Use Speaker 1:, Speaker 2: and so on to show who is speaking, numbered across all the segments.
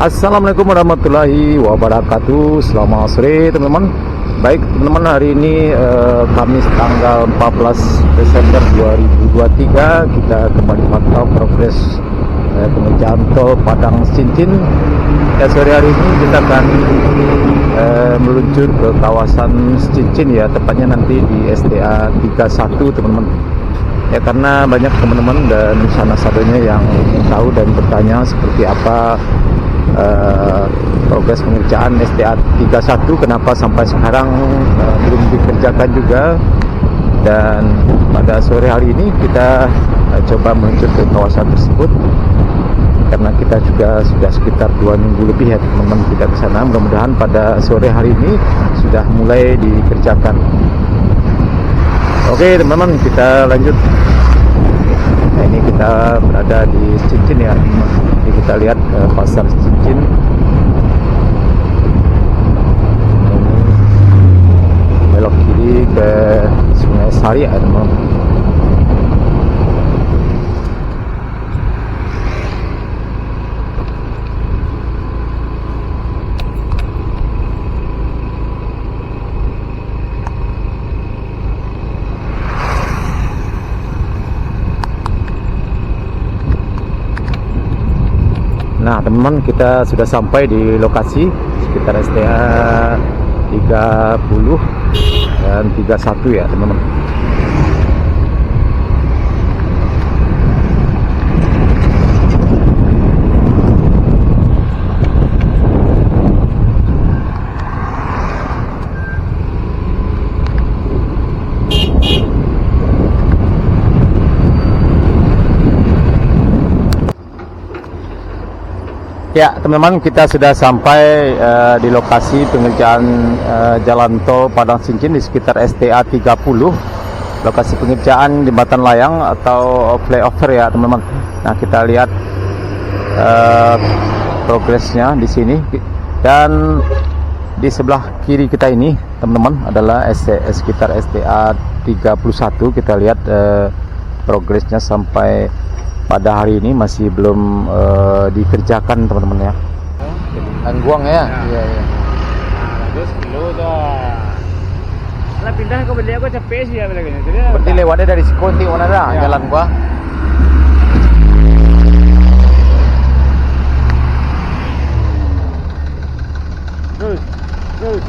Speaker 1: Assalamualaikum warahmatullahi wabarakatuh. Selamat sore teman-teman. Baik teman-teman, hari ini Kamis tanggal 14 Desember 2023 kita kembali mantau progres pengerjaan tol Padang Cincin. Sore hari ini kita akan meluncur ke kawasan Cincin ya, tepatnya nanti di SDA 31 teman-teman. Ya, karena banyak teman-teman dan sanak saudaranya yang tahu dan bertanya seperti apa progres pengerjaan SDA 31, kenapa sampai sekarang belum dikerjakan juga. Dan pada sore hari ini kita coba meluncur ke kawasan tersebut karena kita juga sudah sekitar 2 minggu lebih ya teman-teman kita ke sana. Mudah-mudahan pada sore hari ini sudah mulai dikerjakan. Oke teman-teman, kita lanjut. Nah, ini kita berada di Cincin ya. Jadi kita lihat pasar Cincin. Belok kiri ke Sungai Sari ya teman-teman. Nah teman-teman, kita sudah sampai di lokasi sekitar SDA 30 dan 31 ya teman-teman. Ya teman-teman, kita sudah sampai di lokasi pengerjaan jalan tol Padang Cincin di sekitar SDA 30, lokasi pengerjaan jembatan layang atau flyover ya teman-teman. Nah kita lihat progresnya di sini, dan di sebelah kiri kita ini teman-teman adalah sekitar SDA 31. Kita lihat progresnya sampai pada hari ini masih belum dikerjakan teman-teman ya. Angguang ya. Iya iya.
Speaker 2: Terus kilo tuh. Lah pindah ke beli aku capek sih ya bilangnya.
Speaker 1: Berarti lewatnya dari Sikonti mana dah
Speaker 2: ya.
Speaker 1: Jalan gua.
Speaker 2: Terus.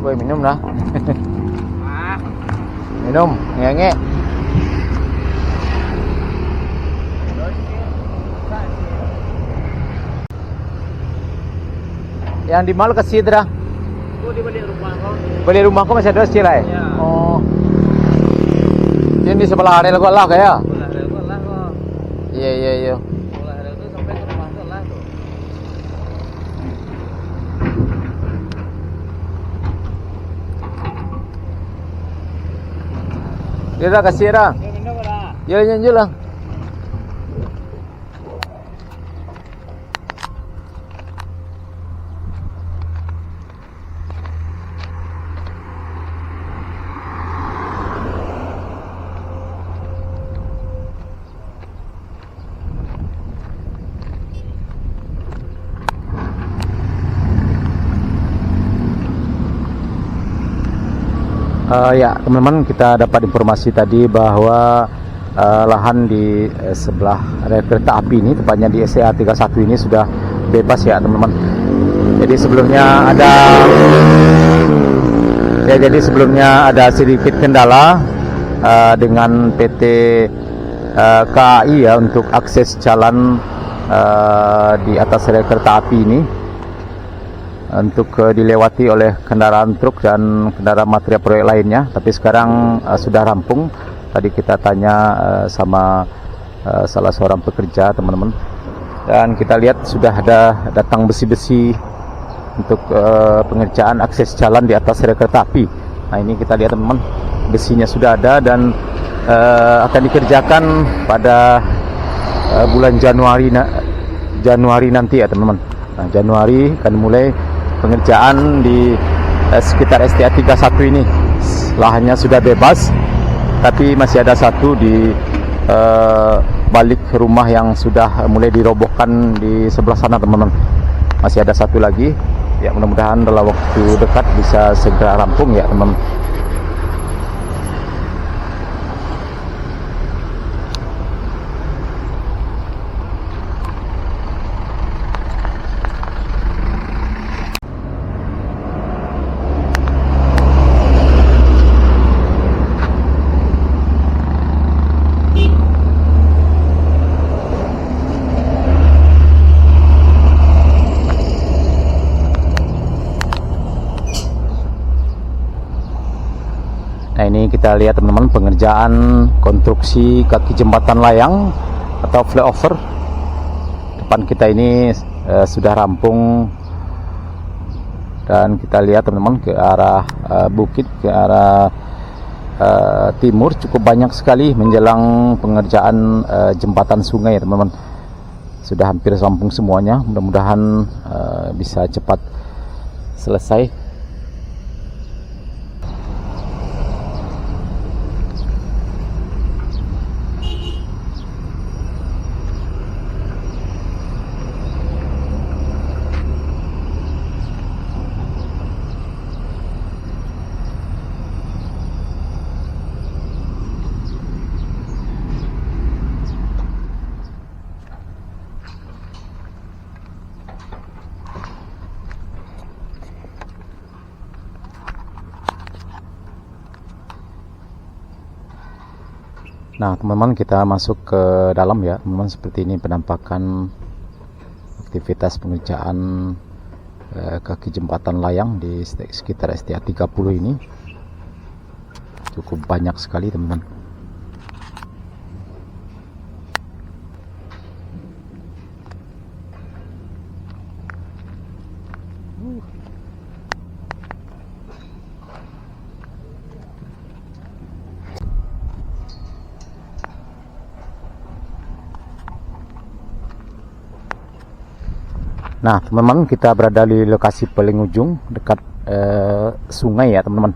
Speaker 1: Minum lah. Minum, nge-nge. Yang di mana ke Sidra?
Speaker 2: Oh, di balik rumah kau.
Speaker 1: Beli rumah kau masih ada Sidra ya?
Speaker 2: Ya.
Speaker 1: Oh. Yang di sebelah rel gua lah kayak.
Speaker 2: Sebelah rel kau lah kau.
Speaker 1: Iya.
Speaker 2: Sebelah rel tu sampai ke rumah kau lah kau.
Speaker 1: Dia dah kasih dah.
Speaker 2: Ya minum lah.
Speaker 1: Ya nyanyi lah. Ya teman-teman, kita dapat informasi tadi bahwa lahan di sebelah rel kereta api ini, tepatnya di SDA 31 ini sudah bebas ya teman-teman. Jadi sebelumnya ada sedikit kendala dengan PT KAI ya untuk akses jalan di atas rel kereta api ini untuk dilewati oleh kendaraan truk dan kendaraan material proyek lainnya. Tapi sekarang sudah rampung. Tadi kita tanya sama salah seorang pekerja teman-teman, dan kita lihat sudah ada datang besi-besi untuk pengerjaan akses jalan di atas rel kereta api. Nah ini kita lihat teman-teman, besinya sudah ada dan akan dikerjakan pada bulan Januari nanti ya teman-teman. Nah, Januari akan mulai pengerjaan di sekitar STA 31 ini. Lahannya sudah bebas, tapi masih ada satu di balik rumah yang sudah mulai dirobohkan di sebelah sana, teman-teman. Masih ada satu lagi. Ya, mudah-mudahan dalam waktu dekat bisa segera rampung ya, teman-teman. Nah, ini kita lihat teman-teman pengerjaan konstruksi kaki jembatan layang atau flyover. Depan kita ini sudah rampung, dan kita lihat teman-teman ke arah bukit, ke arah timur cukup banyak sekali menjelang pengerjaan jembatan sungai ya teman-teman. Sudah hampir rampung semuanya, mudah-mudahan bisa cepat selesai. Nah, teman-teman, kita masuk ke dalam ya, teman-teman. Seperti ini penampakan aktivitas pengerjaan kaki jembatan layang di sekitar STA 30 ini. Cukup banyak sekali, teman-teman. Nah, teman-teman, kita berada di lokasi paling ujung dekat sungai ya, teman-teman.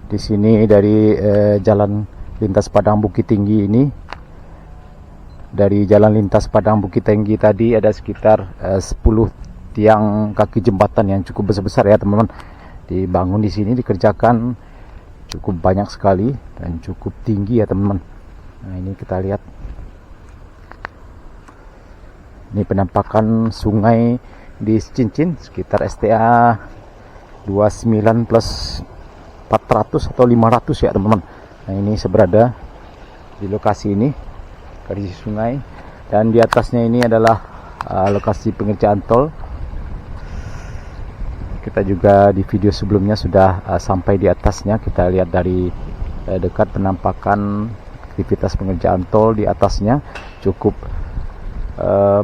Speaker 1: Di sini dari jalan lintas Padang Bukit Tinggi ini, dari jalan lintas Padang Bukit Tinggi tadi ada sekitar 10 tiang kaki jembatan yang cukup besar-besar ya, teman-teman. Dibangun di sini, dikerjakan cukup banyak sekali dan cukup tinggi ya, teman-teman. Nah, ini kita lihat. Ini penampakan sungai di Cincin sekitar STA 29 plus 400 atau 500 ya, teman-teman. Nah, ini seberada di lokasi ini, dari sungai, dan di atasnya ini adalah lokasi pengerjaan tol. Kita juga di video sebelumnya sudah sampai di atasnya. Kita lihat dari dekat penampakan aktivitas pengerjaan tol di atasnya cukup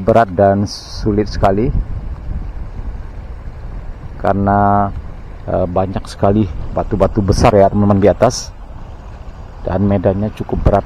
Speaker 1: berat dan sulit sekali karena banyak sekali batu-batu besar ya, teman-teman, di atas, dan medannya cukup berat.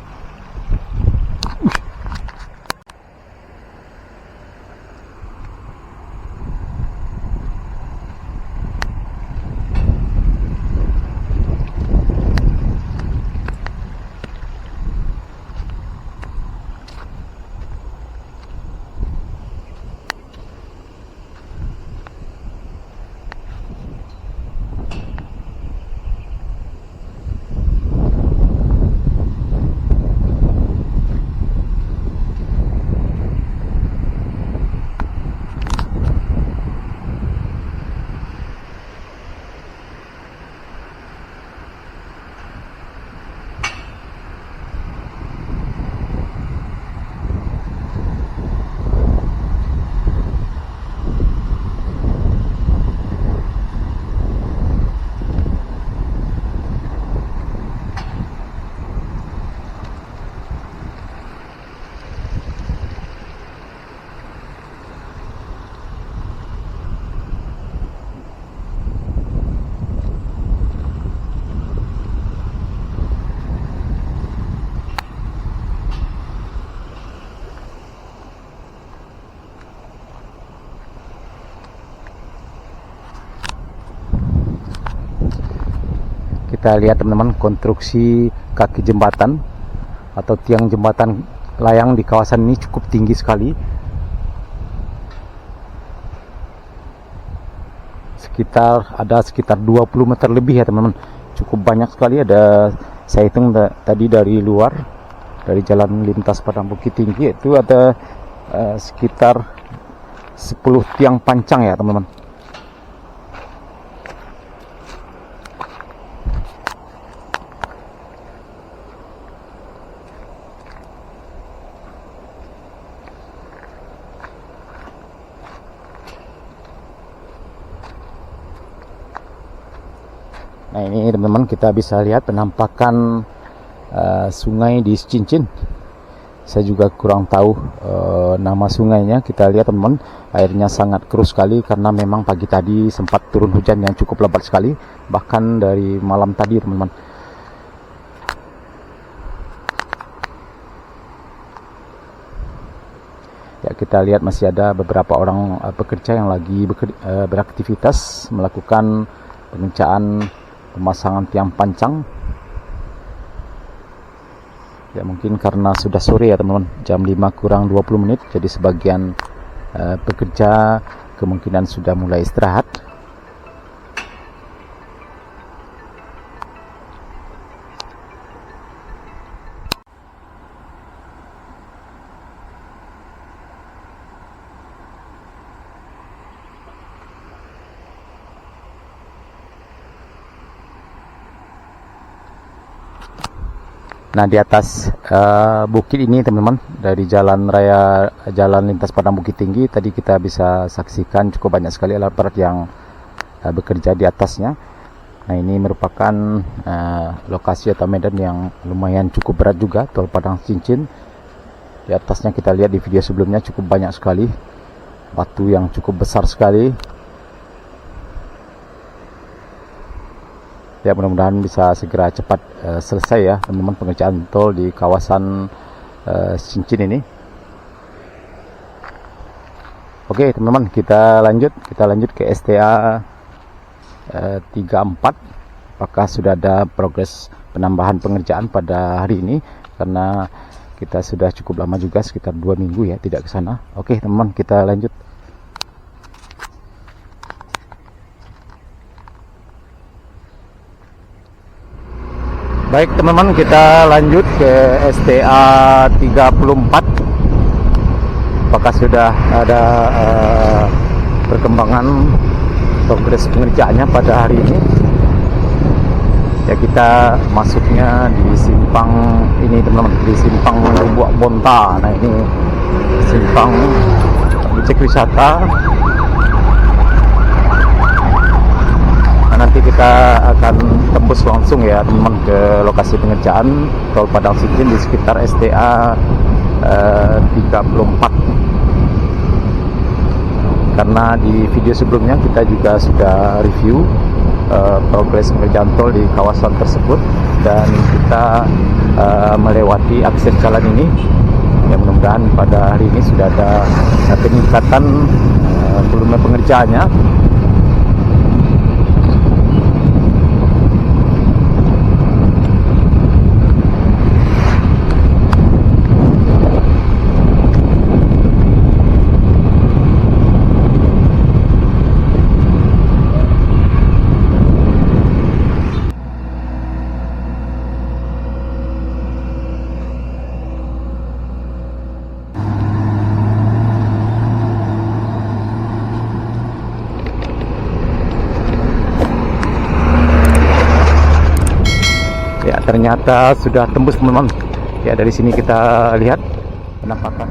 Speaker 1: kita lihat teman-teman konstruksi kaki jembatan atau tiang jembatan layang di kawasan ini cukup tinggi sekali. Sekitar 20 meter lebih ya teman-teman. Cukup banyak sekali. Ada, saya hitung tadi dari luar, dari jalan lintas Padang Bukit Tinggi itu ada sekitar 10 tiang pancang ya teman-teman. Nah ini teman-teman, kita bisa lihat penampakan sungai di Cincin. Saya juga kurang tahu nama sungainya. Kita lihat teman-teman, airnya sangat keruh sekali karena memang pagi tadi sempat turun hujan yang cukup lebat sekali, bahkan dari malam tadi teman-teman. Ya, kita lihat masih ada beberapa orang pekerja yang lagi beraktivitas melakukan pengerjaan pemasangan tiang pancang. Ya mungkin karena sudah sore ya teman-teman, jam 5 kurang 20 menit, jadi sebagian pekerja kemungkinan sudah mulai istirahat. Nah di atas bukit ini teman-teman, dari jalan lintas Padang Bukit Tinggi tadi kita bisa saksikan cukup banyak sekali alat berat yang bekerja di atasnya. Nah ini merupakan lokasi atau medan yang lumayan cukup berat juga, tol Padang Cincin. Di atasnya kita lihat di video sebelumnya cukup banyak sekali batu yang cukup besar sekali. Ya mudah-mudahan bisa segera cepat selesai ya teman-teman pengerjaan tol di kawasan Cincin ini. Oke teman-teman, kita lanjut ke STA 34. Apakah sudah ada progres penambahan pengerjaan pada hari ini, karena kita sudah cukup lama juga, sekitar 2 minggu ya tidak ke sana. Oke teman-teman, kita lanjut. Baik teman-teman, kita lanjut ke STA 34. Apakah sudah ada perkembangan progres pengerjaannya pada hari ini? Ya kita masuknya di simpang ini teman-teman, di simpang Lubuk Bonta. Nah ini simpang objek wisata. Nanti kita akan tembus langsung ya teman-teman ke lokasi pengerjaan tol Padang Cincin di sekitar STA 34. Karena di video sebelumnya kita juga sudah review progres pengerjaan tol di kawasan tersebut, dan kita melewati akses jalan ini. Ya mudah-mudahan pada hari ini sudah ada peningkatan volume pengerjaannya. Ya ternyata sudah tembus teman-teman. Ya dari sini kita lihat penampakan